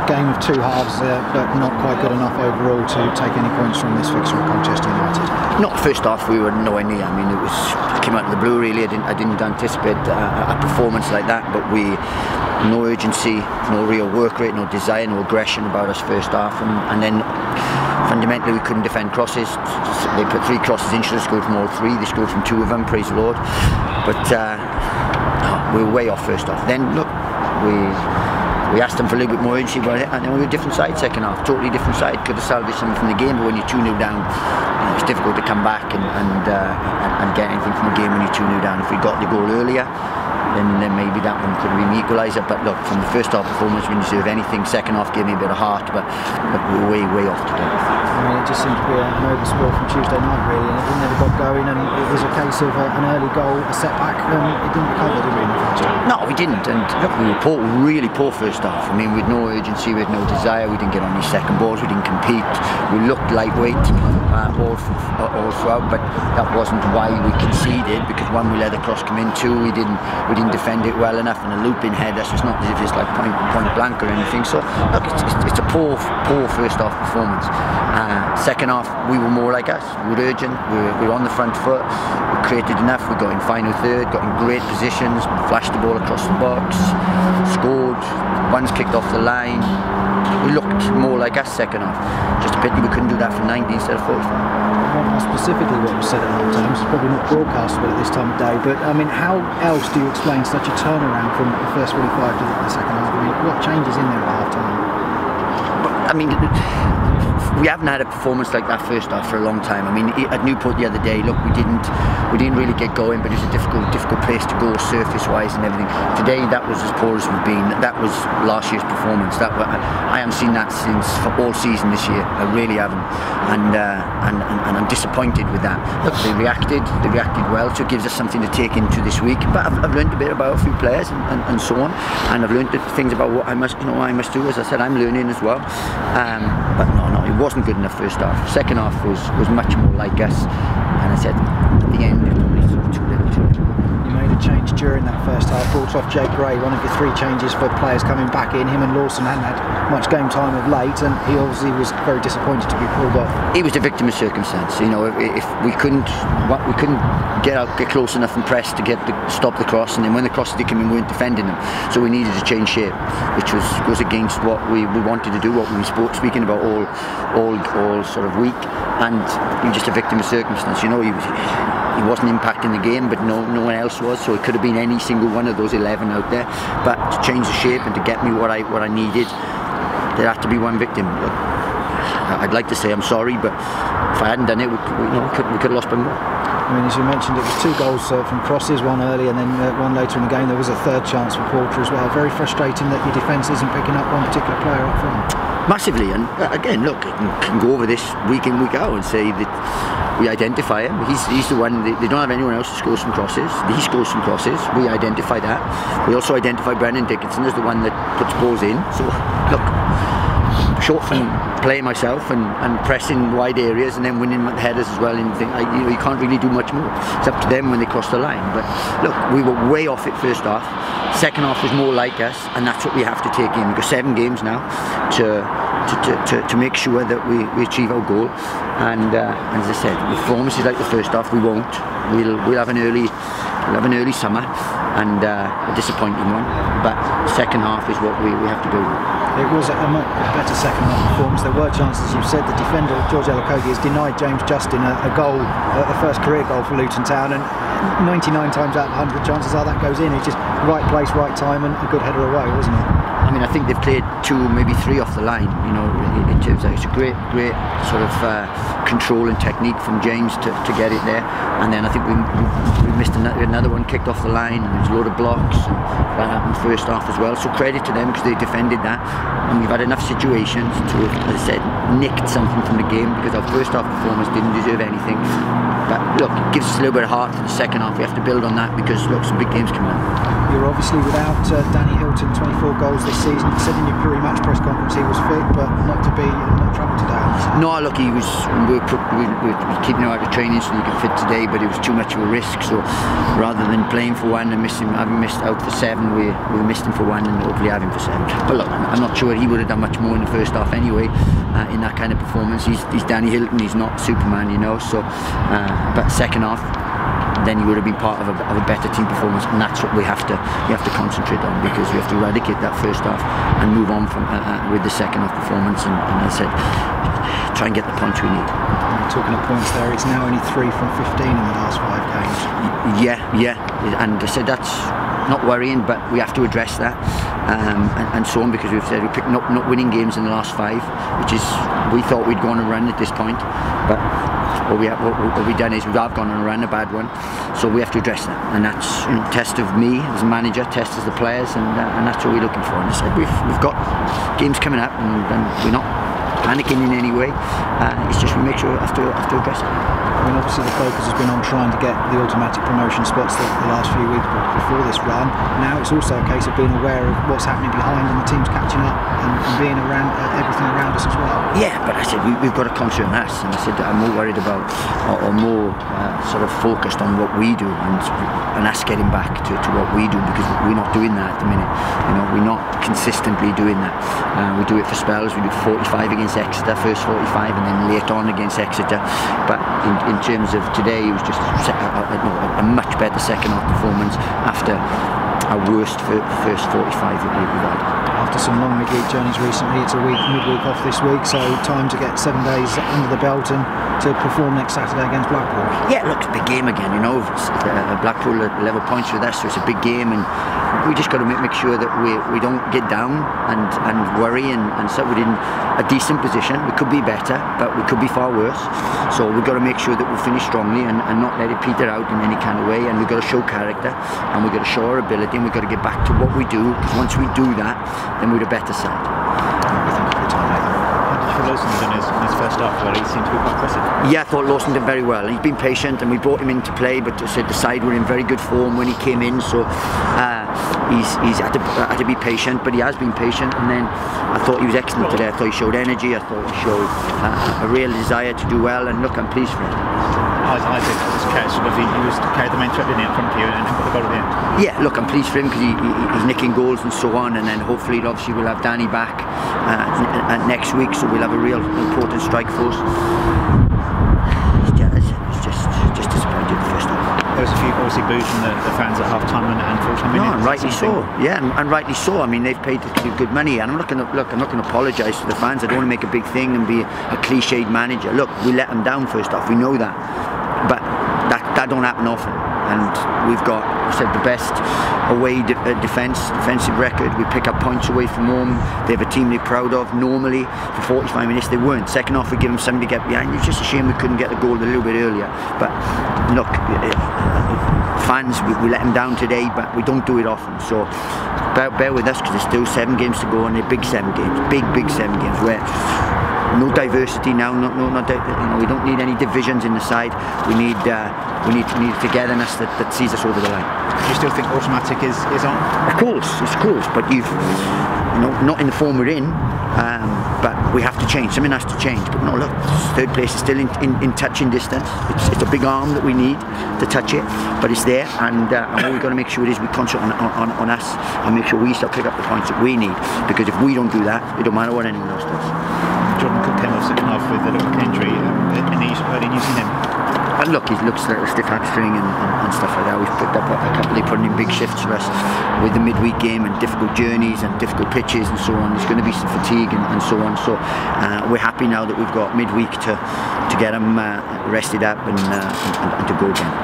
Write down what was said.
game of two halves, but not quite good enough overall to take any points from this fixture at Colchester United. Not first half, we were nowhere near. I mean, it came out of the blue really. I didn't anticipate a performance like that, but no urgency, no real work rate, no desire, no aggression about us first half, and then fundamentally we couldn't defend crosses. They put 3 crosses in, should have scored from all 3. They scored from 2 of them, praise the Lord. But we were way off first half. Then look, we asked them for a little bit more urgency about it, and then we were a different side second half, totally different side. Could have salvaged something from the game, but when you're 2-0 down, it's difficult to come back and get anything from the game when you're 2-0 down. If we got the goal earlier, then maybe that one could have been the equaliser. But look, from the first half performance, we didn't deserve anything. Second half gave me a bit of heart, but look, we were way off today. I mean, it just seemed to be an overspill from Tuesday night really, and it never got going, and it was a case of an early goal, a setback, and it didn't recover, did we, in the first half? No, we didn't, and look, we were really poor first half. I mean, with no urgency, with no desire, we didn't get on these second balls, we didn't compete, we looked lightweight all throughout, but that wasn't why we conceded, because one, we let the cross come in, 2, we didn't defend it well enough, and a looping header, so it's not as if it's like point blank or anything. So look, it's a poor first half performance. Second half we were more like us. We were urgent, we were on the front foot, we created enough, we got in final third, got in great positions, flashed the ball across the box, scored, one's kicked off the line. We looked more like us second half. Just a pity we couldn't do that for 90 instead of 45. Specifically what was said at half time, it's probably not broadcastable at this time of day, but I mean, how else do you explain such a turnaround from the first 45 to the second half? I mean, what changes in there at half time? I mean, we haven't had a performance like that first half for a long time. I mean, at Newport the other day, look, we didn't really get going, but it was a difficult place to go surface-wise and everything. Today, that was as poor as we've been. That was last year's performance. I haven't seen that since for all season this year. I really haven't, and I'm disappointed with that. Look, they reacted well, so it gives us something to take into this week. But I've learned a bit about a few players and so on, and I've learned things about what I must do. As I said, I'm learning as well. But no, it wasn't good in the first half. Second half was much more like us, and I said at the end it probably sort of too little. You made a change during that first half, brought off Jake Gray, one of your 3 changes for players coming back in. Him and Lawson hadn't had much game time of late, and he obviously was very disappointed to be pulled off. He was the victim of circumstance. You know, if we couldn't get close enough and press to stop the cross, and then when the crosses did come in, we weren't defending them. So we needed to change shape, which goes against what we wanted to do, what we were speaking about all sort of week. And he was just a victim of circumstance. You know, he wasn't impacting the game, but no one else was. So it could have been any single one of those 11 out there. But to change the shape and to get me what I needed, there had to be one victim. Look, I'd like to say I'm sorry, but if I hadn't done it, we could have lost by more. I mean, as you mentioned, it was 2 goals from crosses, one early and then one later in the game. There was a 3rd chance for Porter as well. Very frustrating that your defence isn't picking up one particular player up front. Massively, and again, look, I can go over this week in, week out and say that we identify him. He's the one. They don't have anyone else who scores from crosses. He scores from crosses. We identify that. We also identify Brennan Dickinson as the one that puts balls in. So look, short from playing myself and pressing wide areas and then winning headers as well. And you can't really do much more. It's up to them when they cross the line. But look, we were way off it first half. Second half was more like us, and that's what we have to take in. We've got 7 games now to make sure that we achieve our goal. And as I said, performances like the first half we won't. We'll have an early summer and a disappointing one. But second half is what we have to do. It was a much better second half performance. There were chances, you said. The defender, George Elokogi, has denied James Justin a goal, a first career goal for Luton Town, and 99 times out of 100 chances are that goes in. It's just right place, right time, and a good header away, wasn't it? I mean, I think they've played 2, maybe 3 off the line, you know, in terms of it's a great sort of control and technique from James to get it there. And then I think we missed another one kicked off the line, and there's a load of blocks, and that happened first half as well. So credit to them because they defended that, and we've had enough situations to have, as I said, nicked something from the game, because our first half performance didn't deserve anything. But look, it gives us a little bit of heart for the second half. We have to build on that because look, some big games coming up. You're obviously without Danny Hilton, 24 goals this season. He said in your pre-match press conference he was fit, but not travel today. No, look, we were keeping him out of training so he could fit today, but it was too much of a risk. So rather than playing for one and having missed out for 7, we missed him for 1 and hopefully have him for 7. But look, I'm not sure he would have done much more in the first half anyway. In that kind of performance, he's Danny Hilton. He's not Superman, you know. So, but second half, then he would have been part of a better team performance, and that's what you have to concentrate on, because we have to eradicate that first half and move on from with the second half performance. And as I said, try and get the points we need. Talking of points there, it's now only 3 from 15 in the last 5 games. Yeah, and I said that's not worrying, but we have to address that and so on, because we've said we're picking up not winning games in the last 5, which is, we thought we'd go on a run at this point, but what we've done is we have gone on a run, a bad one, so we have to address that, and that's a test of me as a manager, test as the players, and that's what we're looking for. And I said we've got games coming up, and we're not panicking in any way. It's just we make sure we have to address it. I mean, obviously the focus has been on trying to get the automatic promotion spots the last few weeks before this run. Now it's also a case of being aware of what's happening behind, and the team's catching up and being around everything around us as well. Yeah, but I said we've got to concentrate on us, and I said I'm more worried about or more sort of focused on what we do and us getting back to what we do, because we're not doing that at the minute. You know, we're not consistently doing that. We do it for spells. We do 45 against Exeter, first 45, and then later on against Exeter. But in terms of today, it was just a much better second half performance after our worst first 45 that we've had. After some long midweek journeys recently, it's a midweek off this week, so time to get 7 days under the belt and to perform next Saturday against Blackpool. Yeah, look, it's a big game again, you know. Blackpool level points with us, so it's a big game, and we just got to make sure that we don't get down and worry and so we're in a decent position. We could be better, but we could be far worse. So we've got to make sure that we finish strongly and not let it peter out in any kind of way. And we've got to show character, and we've got to show our ability, and we've got to get back to what we do. Because once we do that, then we're a better side. Lawson in his first half, where he seemed to be quite impressive. Yeah, I thought Lawson did very well. He's been patient, and we brought him into play, but said the side were in very good form when he came in, so he's had to be patient, but he has been patient. And then I thought he was excellent today. I thought he showed energy. I thought he showed a real desire to do well, and look, I'm pleased for him. I think it was catch. He was carried the main threat in front of you and put the goal at the end. Yeah, look, I'm pleased for him because he's nicking goals and so on, and then hopefully, obviously, we'll have Danny back next week, so we'll have a real important strike force. It's just disappointed the first time. There was a few obviously boos from the fans at half time and full time. No, and rightly so. Yeah, and rightly so. I mean, they've paid good money, and I'm not going to apologise to the fans. I don't want to make a big thing and be a cliched manager. Look, we let them down first off. We know that, but that don't happen often. And we've got, I said, the best away defensive record. We pick up points away from home. They have a team they're proud of. Normally, for 45 minutes, they weren't. Second half, we give them something to get behind. It's just a shame we couldn't get the goal a little bit earlier. But look, fans, we let them down today, but we don't do it often. So bear with us, because there's still 7 games to go, and they're big 7 games, big 7 games where. No diversity now. We don't need any divisions in the side. We need togetherness that sees us over the line. Do you still think automatic is on? Of course, but not in the form we're in. But we have to change. Something has to change. But no, look, 3rd place is still in touching distance. It's a big arm that we need to touch it, but it's there. And all we've got to make sure is we concentrate on us and make sure we start pick up the points that we need. Because if we don't do that, it don't matter what anyone else does. Jordan Cook came off second half with a little injury. Any using him? And look, he looks like a stiff hamstring and stuff like that. We've picked up a couple. They put in big shifts for us with the midweek game and difficult journeys and difficult pitches and so on. There's going to be some fatigue and so on. So we're happy now that we've got midweek to get them rested up and to go again.